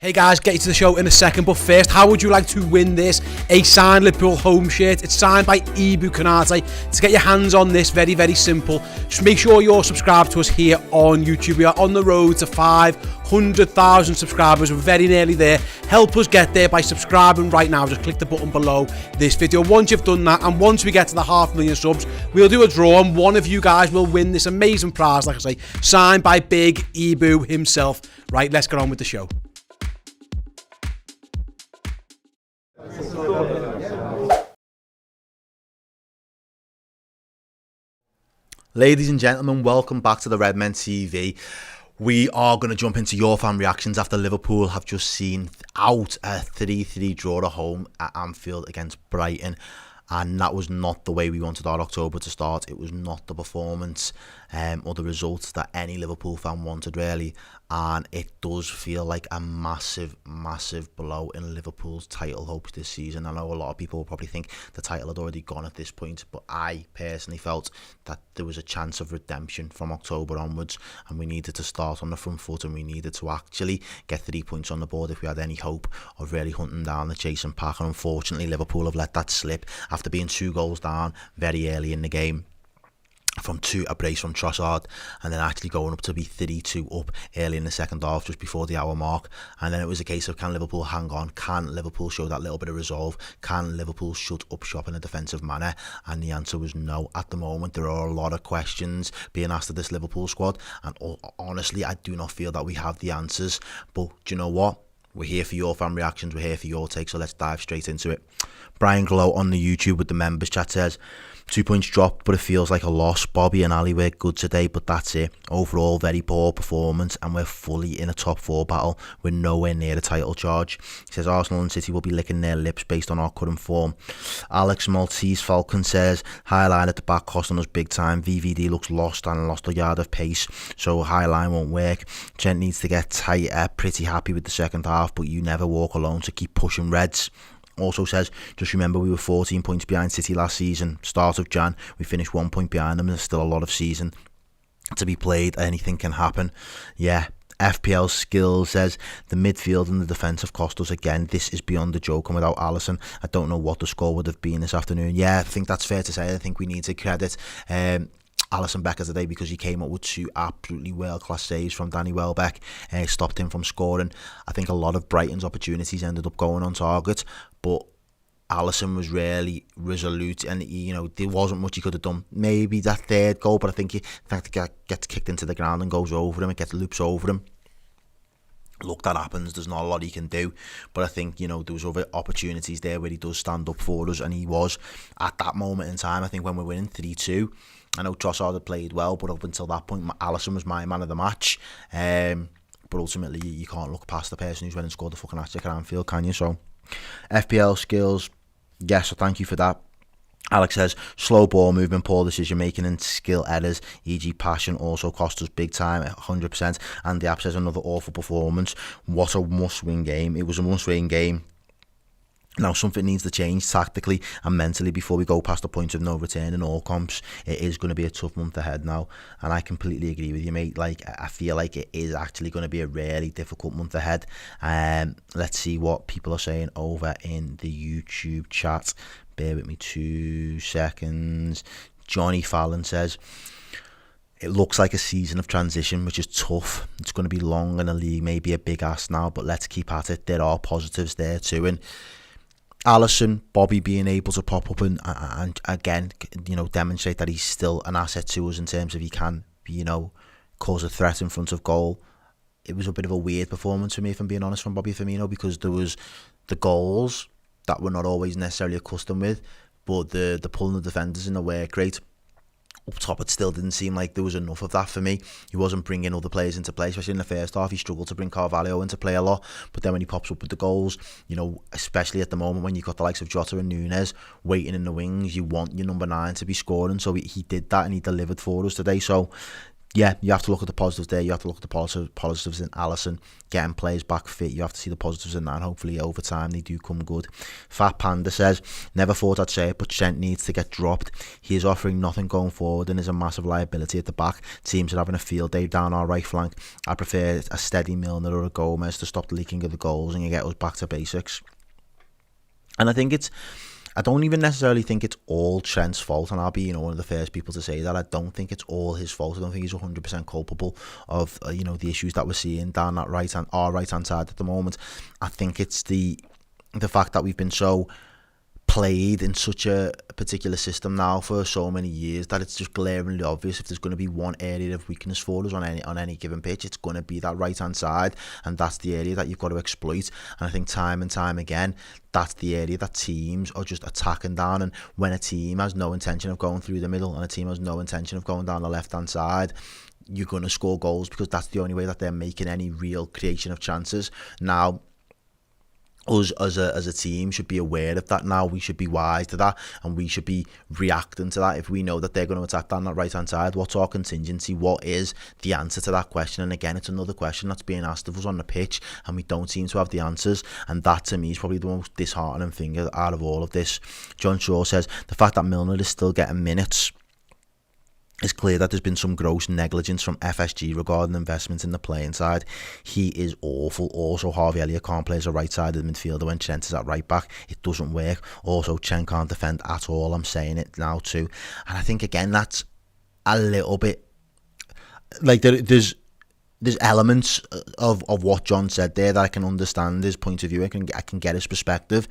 Hey guys, get you to the show in a second, but first, how would you like to win this? A signed Liverpool home shirt. It's signed by Ibu Konate. To get your hands on this, very, very simple. Just make sure you're subscribed to us here on YouTube. We are on the road to 500,000 subscribers. We're very nearly there. Help us get there by subscribing right now. Just click the button below this video. Once you've done that, and once we get to the 500,000 subs, we'll do a draw, and one of you guys will win this amazing prize, like I say, signed by Big Ibu himself. Right, let's get on with the show. Ladies and gentlemen, welcome back to the Redmen TV. We are going to jump into your fan reactions after Liverpool have just seen out a 3-3 draw at home at Anfield against Brighton. And that was not the way we wanted our October to start. It was not the performance or the results that any Liverpool fan wanted, really. And it does feel like a massive, massive blow in Liverpool's title hopes this season. I know a lot of people will probably think the title had already gone at this point, but I personally felt that there was a chance of redemption from October onwards, and we needed to start on the front foot, and we needed to actually get 3 points on the board if we had any hope of really hunting down the chasing pack. And unfortunately, Liverpool have let that slip after being 2 goals down very early in the game from a brace from Trossard, and then actually going up to be 3-2 up early in the second half just before the hour mark. And then it was a case of, can Liverpool hang on? Can Liverpool show that little bit of resolve? Can Liverpool shut up shop in a defensive manner? And the answer was no. At the moment, there are a lot of questions being asked of this Liverpool squad, and honestly, I do not feel that we have the answers. But do you know what? We're here for your fan reactions, we're here for your take, so let's dive straight into it. Brian Glow on the YouTube with the members chat says, 2 points dropped, but it feels like a loss. Bobby and Ali were good today, but that's it. Overall, very poor performance, and we're fully in a top 4 battle. We're nowhere near the title charge. He says Arsenal and City will be licking their lips based on our current form. Alex Maltese Falcon says, high line at the back costing us big time. VVD looks lost and lost a yard of pace, so high line won't work. Trent needs to get tighter. Pretty happy with the second half, but you never walk alone, so keep pushing Reds. Also says, just remember we were 14 points behind City last season. Start of Jan, we finished 1 point behind them. There's still a lot of season to be played. Anything can happen. Yeah. FPL Skills says, the midfield and the defence have cost us again. This is beyond the joke, and without Alisson, I don't know what the score would have been this afternoon. Yeah, I think that's fair to say. I think we need to credit Alisson Becker today, because he came up with 2 absolutely world-class saves from Danny Welbeck and stopped him from scoring. I think a lot of Brighton's opportunities ended up going on target, but Alisson was really resolute, and there wasn't much he could have done. Maybe that third goal, but I think he gets kicked into the ground and goes over him, it gets loops over him. Look, that happens. There's not a lot he can do, but I think there was other opportunities there where he does stand up for us, and he was at that moment in time. I think when we're winning 3-2, I know Trossard had played well, but up until that point, Alisson was my man of the match. But ultimately, you can't look past the person who's went and scored the fucking hat-trick at Anfield, can you? So, FPL Skills, yes, so thank you for that. Alex says, slow ball movement, poor decision making and skill errors, e.g. passion, also cost us big time at 100%. And the app says, another awful performance. What a must-win game. It was a must-win game. Now, something needs to change tactically and mentally before we go past the point of no return in all comps. It is going to be a tough month ahead now, and I completely agree with you, mate. I feel like it is actually going to be a really difficult month ahead. Let's see what people are saying over in the YouTube chat. Bear with me 2 seconds. Johnny Fallon says, it looks like a season of transition, which is tough. It's going to be long, and the league may be a big ask now, but let's keep at it. There are positives there too, and Alisson, Bobby being able to pop up and again, demonstrate that he's still an asset to us in terms of he can, cause a threat in front of goal. It was a bit of a weird performance for me, if I'm being honest, from Bobby Firmino, because there was the goals that we're not always necessarily accustomed with, but the pulling the defenders in the work rate up top, it still didn't seem like there was enough of that for me. He wasn't bringing other players into play, especially in the first half. He struggled to bring Carvalho into play a lot, but then when he pops up with the goals, especially at the moment when you've got the likes of Jota and Núñez waiting in the wings, you want your number 9 to be scoring, so he did that and he delivered for us today. So Yeah, you have to look at the positives there. You have to look at the positives in Alisson getting players back fit. You have to see the positives in that, and hopefully over time they do come good. Fat Panda says, never thought I'd say it, but Trent needs to get dropped. He is offering nothing going forward and is a massive liability at the back. Teams are having a field day down our right flank. I prefer a steady Milner or a Gomez to stop the leaking of the goals and get us back to basics. And I don't even necessarily think it's all Trent's fault, and I'll be, one of the first people to say that. I don't think it's all his fault. I don't think he's 100% culpable of, the issues that we're seeing down that our right-hand side at the moment. I think it's the fact that we've been so played in such a particular system now for so many years that it's just glaringly obvious if there's going to be one area of weakness for us on any given pitch, it's going to be that right hand side, and that's the area that you've got to exploit. And I think time and time again, that's the area that teams are just attacking down. And when a team has no intention of going through the middle and a team has no intention of going down the left hand side, you're going to score goals because that's the only way that they're making any real creation of chances. Now, us as a team should be aware of that now. We should be wise to that, and we should be reacting to that. If we know that they're going to attack down that right hand side, what's our contingency? What is the answer to that question? And again, it's another question that's being asked of us on the pitch, and we don't seem to have the answers. And that to me is probably the most disheartening thing out of all of this. John Shaw says the fact that Milner is still getting minutes, it's clear that there's been some gross negligence from FSG regarding investments in the playing side. He is awful. Also, Harvey Elliott can't play as a right-sided midfielder when Trent is at right-back. It doesn't work. Also, Trent can't defend at all. I'm saying it now too. And I think, again, that's a little bit... Like, there's elements of what John said there that I can understand his point of view. I can get his perspective.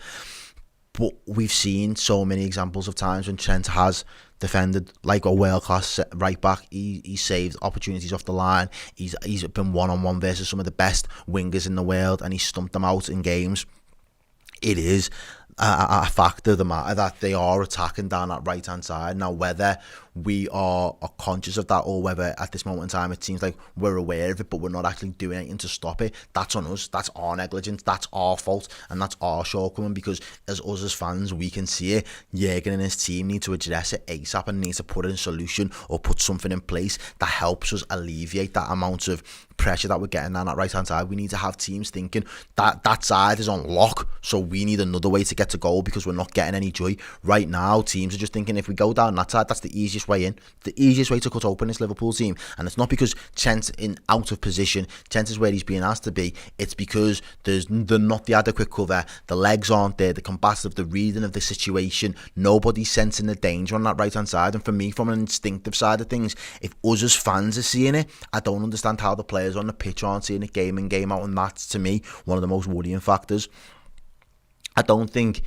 But we've seen so many examples of times when Trent has defended like a world-class right back. He saved opportunities off the line. He's been one-on-one versus some of the best wingers in the world, and he stumped them out in games. It is a fact of the matter that they are attacking down that right-hand side. Now, whether we are conscious of that or whether at this moment in time it seems like we're aware of it but we're not actually doing anything to stop it, that's on us. That's our negligence. That's our fault, and that's our shortcoming, because as us as fans, we can see it. Jurgen and his team need to address it ASAP and need to put in a solution or put something in place that helps us alleviate that amount of pressure that we're getting on that right hand side. We need to have teams thinking that side is on lock, so we need another way to get to goal because we're not getting any joy. Right now, teams are just thinking if we go down that side, that's the easiest way in. The easiest way to cut open this Liverpool team. And it's not because Trent's out of position. Trent is where he's being asked to be. It's because they're not the adequate cover. The legs aren't there. The combative, the reading of the situation. Nobody's sensing the danger on that right hand side. And for me, from an instinctive side of things, if us as fans are seeing it, I don't understand how the players on the pitch aren't seeing it game in, game out. And that's, to me, one of the most worrying factors. I don't think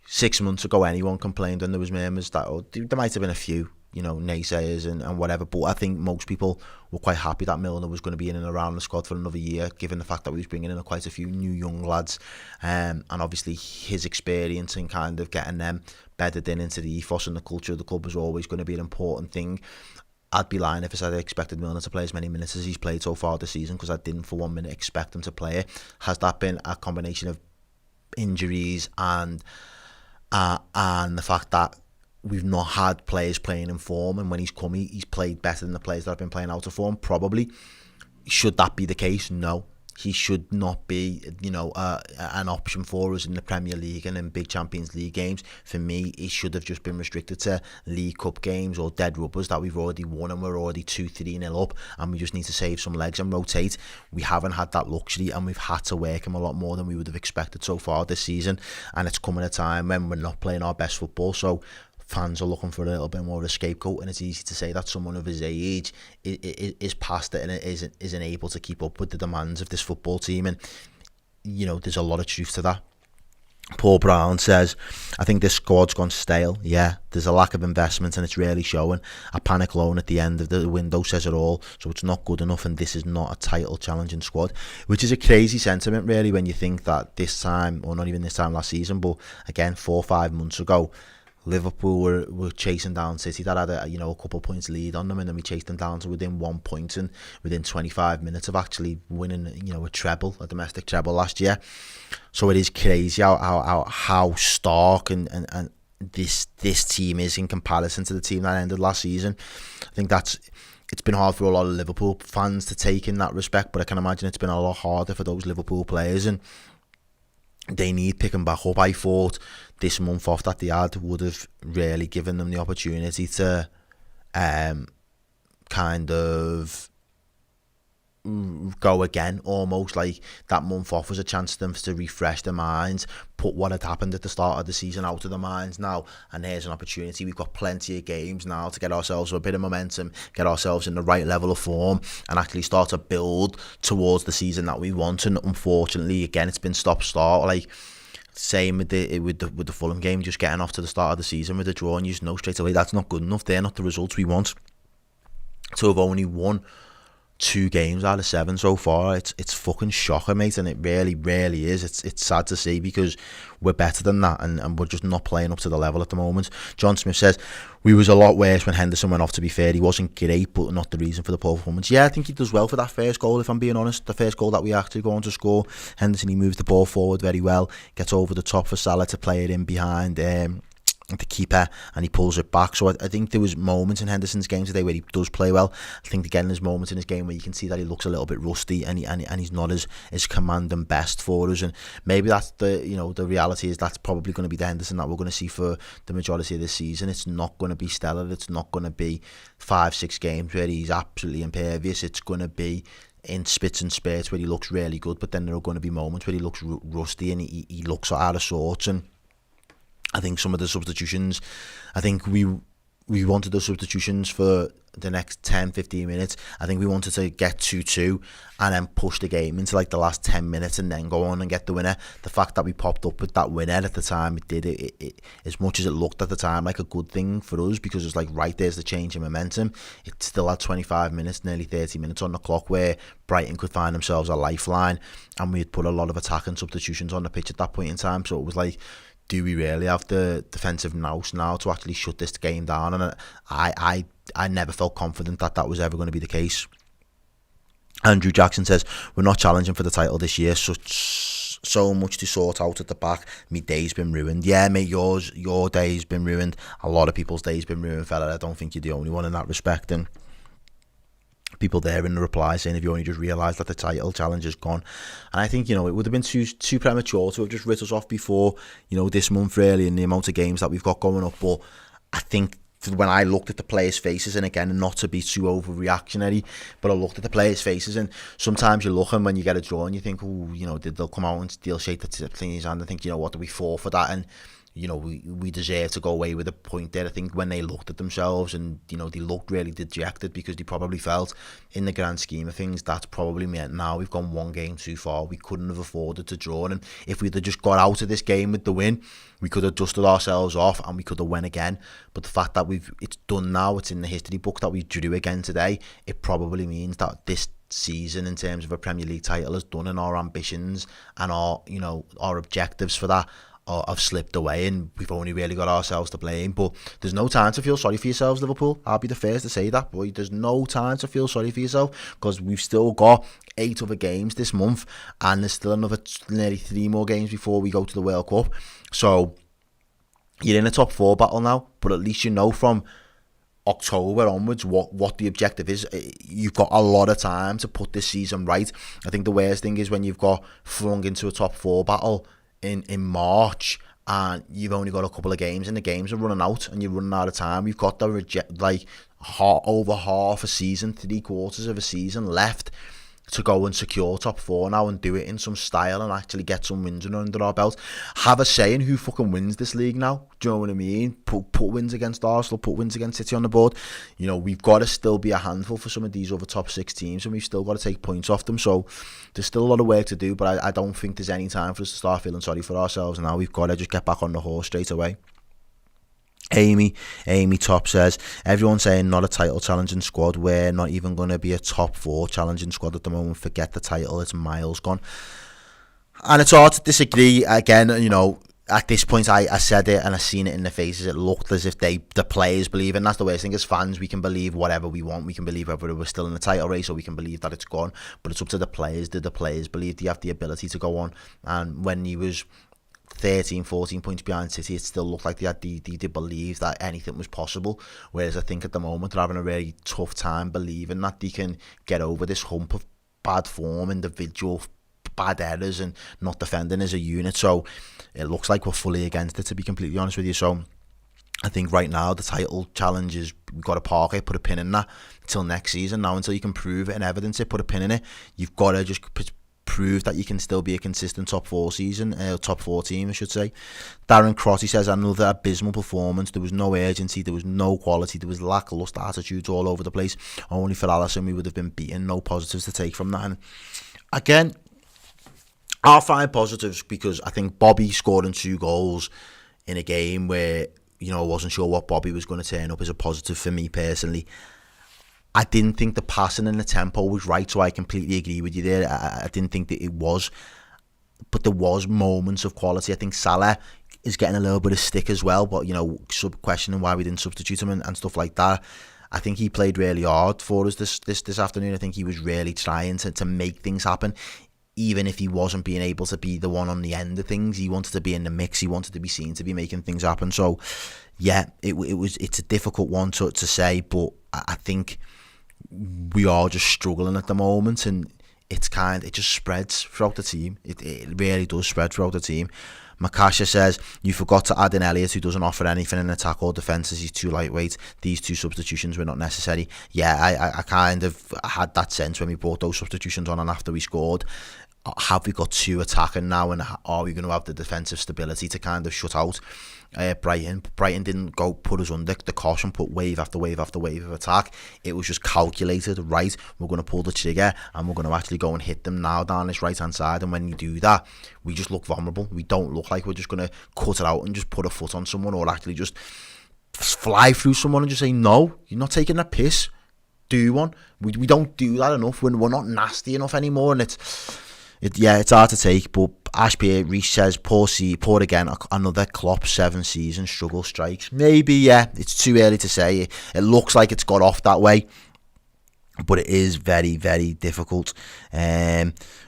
6 months ago anyone complained when there was murmurs that, there might have been a few, naysayers and whatever, but I think most people were quite happy that Milner was going to be in and around the squad for another year, given the fact that we was bringing in quite a few new young lads, and obviously his experience and kind of getting them bedded into the ethos and the culture of the club was always going to be an important thing. I'd be lying if I said I expected Milner to play as many minutes as he's played so far this season, because I didn't for 1 minute expect him to play it. Has that been a combination of injuries and the fact that we've not had players playing in form, and when he's come, he's played better than the players that have been playing out of form? Probably. Should that be the case? No. He should not be, an option for us in the Premier League and in big Champions League games. For me, he should have just been restricted to League Cup games or dead rubbers that we've already won and we're already 2-3-0 up, and we just need to save some legs and rotate. We haven't had that luxury, and we've had to work him a lot more than we would have expected so far this season, and it's coming a time when we're not playing our best football, so fans are looking for a little bit more of a scapegoat, and it's easy to say that someone of his age is past it and isn't able to keep up with the demands of this football team, and there's a lot of truth to that. Paul Brown says, I think this squad's gone stale. Yeah, there's a lack of investment and it's really showing. A panic loan at the end of the window says it all, so it's not good enough, and this is not a title challenging squad, which is a crazy sentiment really when you think that this time, or not even this time last season, but again 4 or 5 months ago, Liverpool were chasing down City that had a couple of points lead on them, and then we chased them down to within 1 point, and within 25 minutes of actually winning a domestic treble last year. So it is crazy how stark and this team is in comparison to the team that ended last season. I think that's it's been hard for a lot of Liverpool fans to take in that respect, but I can imagine it's been a lot harder for those Liverpool players, and they need picking back up. I thought this month off that they had would have really given them the opportunity to kind of go again, almost like that month off was a chance for them to refresh their minds, put what had happened at the start of the season out of their minds now, and here's an opportunity. We've got plenty of games now to get ourselves a bit of momentum, get ourselves in the right level of form, and actually start to build towards the season that we want. And unfortunately, again, it's been stop-start. Like, same with the Fulham game, just getting off to the start of the season with a draw, and you just know straight away that's not good enough. They're not the results we want. To have only won 2 games out of 7 so far, it's fucking shocking, mate, and it really is. It's sad to see, because we're better than that, and we're just not playing up to the level at the moment. John Smith says, we was a lot worse when Henderson went off. To be fair, he wasn't great, but not the reason for the poor performance. Yeah, I think he does well for that first goal, if I'm being honest. The first goal that we actually go on to score, Henderson, he moves the ball forward very well, gets over the top for Salah to play it in behind the keeper, and he pulls it back. So I think there was moments in Henderson's game today where he does play well. I think again there's moments in his game where you can see that he looks a little bit rusty, and he's not as commanding best for us, and maybe that's the reality is that's probably going to be the Henderson that we're going to see for the majority of this season. It's not going to be stellar, it's not going to be 5-6 games where he's absolutely impervious. It's going to be in spits and spurts where he looks really good, but then there are going to be moments where he looks rusty and he looks out of sorts. And I think some of the substitutions, I think we wanted the substitutions for the next 10-15 minutes. I think we wanted to get 2-2 and then push the game into like the last 10 minutes and then go on and get the winner. The fact that we popped up with that winner at the time it did, it as much as it looked at the time like a good thing for us, because it's like, right, there's the change in momentum. It still had 25 minutes, nearly 30 minutes on the clock where Brighton could find themselves a lifeline, and we had put a lot of attacking substitutions on the pitch at that point in time. So it was like, do we really have the defensive nous now to actually shut this game down? And I never felt confident that was ever going to be the case. Andrew Jackson says, we're not challenging for the title this year. So much to sort out at the back. My day's been ruined. Yeah, mate, your day's been ruined. A lot of people's day's been ruined, fella. I don't think you're the only one in that respect. And people there in the reply saying, if you only just realised that the title challenge is gone. And I think, it would have been too premature to have just writ us off before, this month really, and the amount of games that we've got going up. But I think when I looked at the players' faces, and again, not to be too overreactionary, but I looked at the players' faces, and sometimes you look and when you get a draw and you think, they'll come out and steal shake the thing in his hand and think, what do we for that? And we deserve to go away with a point there. I think when they looked at themselves and, they looked really dejected, because they probably felt, in the grand scheme of things, that's probably meant now we've gone 1 game too far. We couldn't have afforded to draw. And if we'd have just got out of this game with the win, we could have dusted ourselves off and we could have won again. But the fact that it's done now, it's in the history book that we drew again today, it probably means that this season, in terms of a Premier League title, is done, and our ambitions and our objectives for that have slipped away, and we've only really got ourselves to blame. But there's no time to feel sorry for yourselves, Liverpool. I'll be the first to say that, boy. There's no time to feel sorry for yourself, because we've still got 8 other games this month, and there's still another nearly 3 more games before we go to the World Cup. So you're in a top 4 battle now, but at least from October onwards what the objective is. You've got a lot of time to put this season right. I think the worst thing is when you've got flung into a top 4 battle in March, and you've only got a couple of games, and the games are running out, and you're running out of time. You've got over half a season, 3/4 of a season left to go and secure top 4 now, and do it in some style, and actually get some wins under our belt. Have a say in who fucking wins this league now. Do you know what I mean? Put wins against Arsenal, put wins against City on the board. We've got to still be a handful for some of these other top 6 teams, and we've still got to take points off them. So there's still a lot of work to do, but I don't think there's any time for us to start feeling sorry for ourselves now. We've got to just get back on the horse straight away. Amy Top says, everyone's saying not a title challenging squad. We're not even going to be a top 4 challenging squad at the moment. Forget the title, it's miles gone. And it's hard to disagree. Again, at this point I said it and I seen it in their faces. It looked as if the players believe, and that's the way I think as fans, we can believe whatever we want. We can believe whether we're still in the title race, or we can believe that it's gone, but it's up to the players. Did the players believe they have the ability to go on? And when he was 13, 14 points behind City, it still looked like they believed that anything was possible. Whereas I think at the moment they're having a really tough time believing that they can get over this hump of bad form, individual bad errors, and not defending as a unit. So it looks like we're fully against it, to be completely honest with you. So I think right now the title challenge is we've got to park it, put a pin in that until next season. Now, until you can prove it and evidence it, put a pin in it. You've got to just prove that you can still be a consistent top four team, I should say. Darren Crotty says, another abysmal performance. There was no urgency, there was no quality, there was lacklustre attitudes all over the place. Only for Alisson we would have been beaten. No positives to take from that. And again, I'll find positives because I think Bobby scoring 2 goals in a game where, you know, I wasn't sure what Bobby was going to turn up is a positive for me personally. I didn't think the passing and the tempo was right, so I completely agree with you there. I didn't think that it was, but there was moments of quality. I think Salah is getting a little bit of stick as well, but, you know, questioning why we didn't substitute him and stuff like that. I think he played really hard for us this afternoon. I think he was really trying to make things happen. Even if he wasn't being able to be the one on the end of things, he wanted to be in the mix. He wanted to be seen to be making things happen. So, yeah, it's a difficult one to say, but I think we are just struggling at the moment, and it just spreads throughout the team. It really does spread throughout the team. Makasha says, you forgot to add in Elliott, who doesn't offer anything in attack or defence as he's too lightweight. These 2 substitutions were not necessary. Yeah, I kind of had that sense when we brought those substitutions on and after we scored. Have we got 2 attacking now, and are we going to have the defensive stability to kind of shut out Brighton? Brighton didn't go put us under the caution, put wave after wave after wave of attack. It was just calculated, right? We're going to pull the trigger and we're going to actually go and hit them now down this right hand side. And when you do that, we just look vulnerable. We don't look like we're just going to cut it out and just put a foot on someone, or actually just fly through someone and just say, no, you're not taking a piss. Do one. We don't do that enough. We're not nasty enough anymore, and it's hard to take. But Ashby Reese says, poor again, another Klopp 7 season struggle strikes. Maybe, yeah, it's too early to say. It looks like it's got off that way, but it is very, very difficult.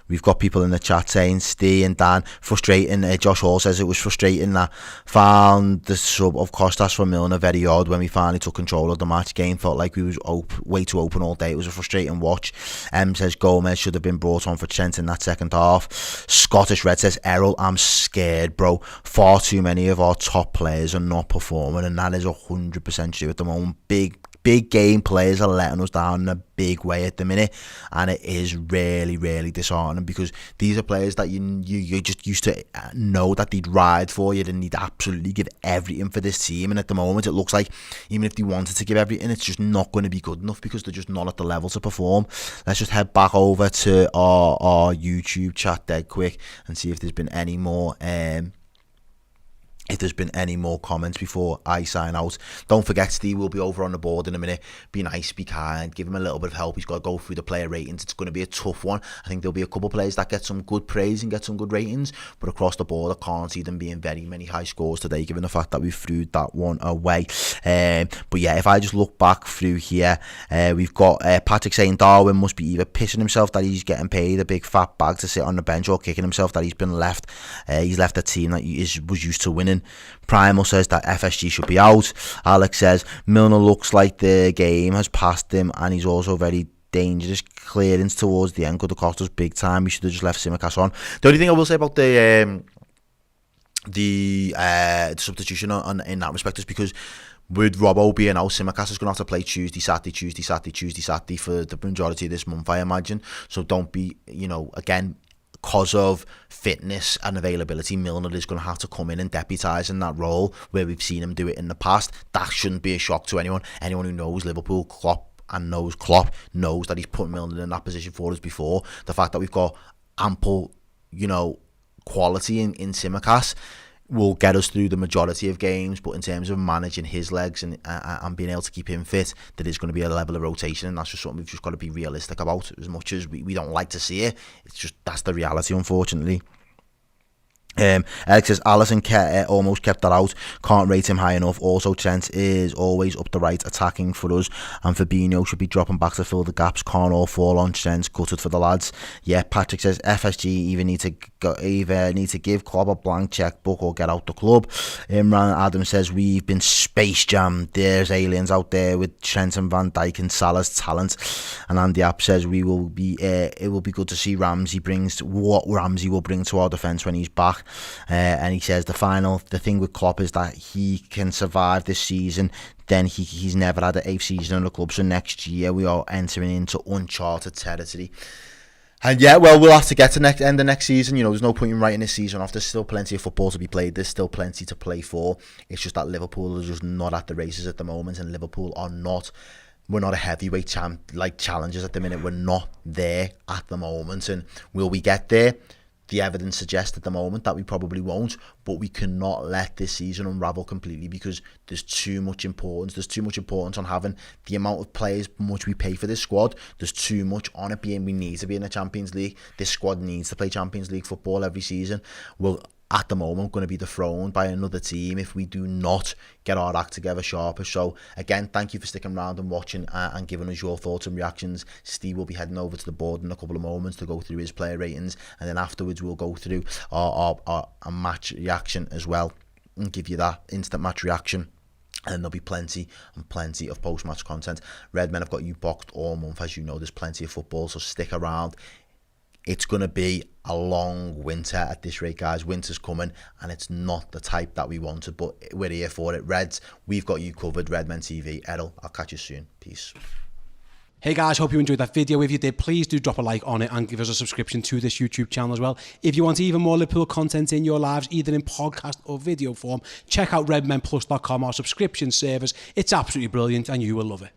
We've got people in the chat saying, Steve and Dan, frustrating. Josh Hall says it was frustrating that found the sub of Costas for Milner very odd when we finally took control of the match. Game felt like we was way too open all day. It was a frustrating watch. Says Gomez should have been brought on for Trent in that second half. Scottish Red says, Errol, I'm scared, bro. Far too many of our top players are not performing, and that is 100% true at the moment. Big game players are letting us down in a big way at the minute, and it is really, really disheartening because these are players that you just used to know that they'd ride for you and they'd absolutely give everything for this team. And at the moment, it looks like even if they wanted to give everything, it's just not going to be good enough because they're just not at the level to perform. Let's just head back over to our YouTube chat dead quick and see if there's been any more comments before I sign out. Don't forget, Steve will be over on the board in a minute. Be nice, be kind, give him a little bit of help. He's got to go through the player ratings. It's going to be a tough one. I think there'll be a couple of players that get some good praise and get some good ratings, but across the board I can't see them being very many high scores today, given the fact that we threw that one away. But yeah, if I just look back through here, we've got Patrick saying Darwin must be either pissing himself that he's getting paid a big fat bag to sit on the bench, or kicking himself that he's been left. He's left a team that was used to winning. Primal says that FSG should be out. Alex says Milner looks like the game has passed him, and he's also very dangerous. Clearance towards the end could have cost us big time. We should have just left Tsimikas on. The only thing I will say about the substitution in that respect is because with Robbo being out, Tsimikas is going to have to play Tuesday, Saturday for the majority of this month, I imagine. So don't be, again, because of fitness and availability, Milner is going to have to come in and deputise in that role where we've seen him do it in the past. That shouldn't be a shock to anyone. Anyone who knows Liverpool, Klopp knows that he's put Milner in that position for us before. The fact that we've got ample, quality in Tsimikas will get us through the majority of games, but in terms of managing his legs and being able to keep him fit, there is going to be a level of rotation, and that's just something we've just got to be realistic about. As much as we don't like to see it, it's just that's the reality, unfortunately. Alex says Alisson almost kept that out. Can't rate him high enough. Also, Trent is always up the right attacking for us, and Firmino should be dropping back to fill the gaps. Can't all fall on Trent. Gutted for the lads. Yeah, Patrick says FSG either need to give Klopp a blank checkbook or get out the club. Imran Adam says we've been space jammed. There's aliens out there with Trent and Van Dijk and Salah's talent. And Andy App says it will be good to see Ramsey brings what Ramsey will bring to our defence when he's back. And he says the thing with Klopp is that he can survive this season. Then he's never had an 8th season in the club, so next year we are entering into uncharted territory. And yeah, well, we'll have to get to end of next season. You know, there's no point in writing this season off. There's still plenty of football to be played. There's still plenty to play for. It's just that Liverpool are just not at the races at the moment, and Liverpool are not. We're not a heavyweight challengers at the minute. We're not there at the moment, and will we get there? The evidence suggests at the moment that we probably won't, but we cannot let this season unravel completely because there's too much importance. There's too much importance on having the amount of players much we pay for this squad. There's too much on it being we need to be in the Champions League. This squad needs to play Champions League football every season. We'll at the moment going to be dethroned by another team if we do not get our act together sharper. So again, thank you for sticking around and watching and giving us your thoughts and reactions. Steve will be heading over to the board in a couple of moments to go through his player ratings, and then afterwards we'll go through our match reaction as well and give you that instant match reaction. And there'll be plenty of post-match content. Redmen have got you boxed all month, as you know. There's plenty of football, so stick around. It's going to be a long winter at this rate, guys. Winter's coming, and it's not the type that we wanted, but we're here for it. Reds, we've got you covered. Redmen TV. Errol, I'll catch you soon. Peace. Hey guys, hope you enjoyed that video. If you did, please do drop a like on it and give us a subscription to this YouTube channel as well. If you want even more Liverpool content in your lives, either in podcast or video form, check out redmenplus.com, our subscription service. It's absolutely brilliant and you will love it.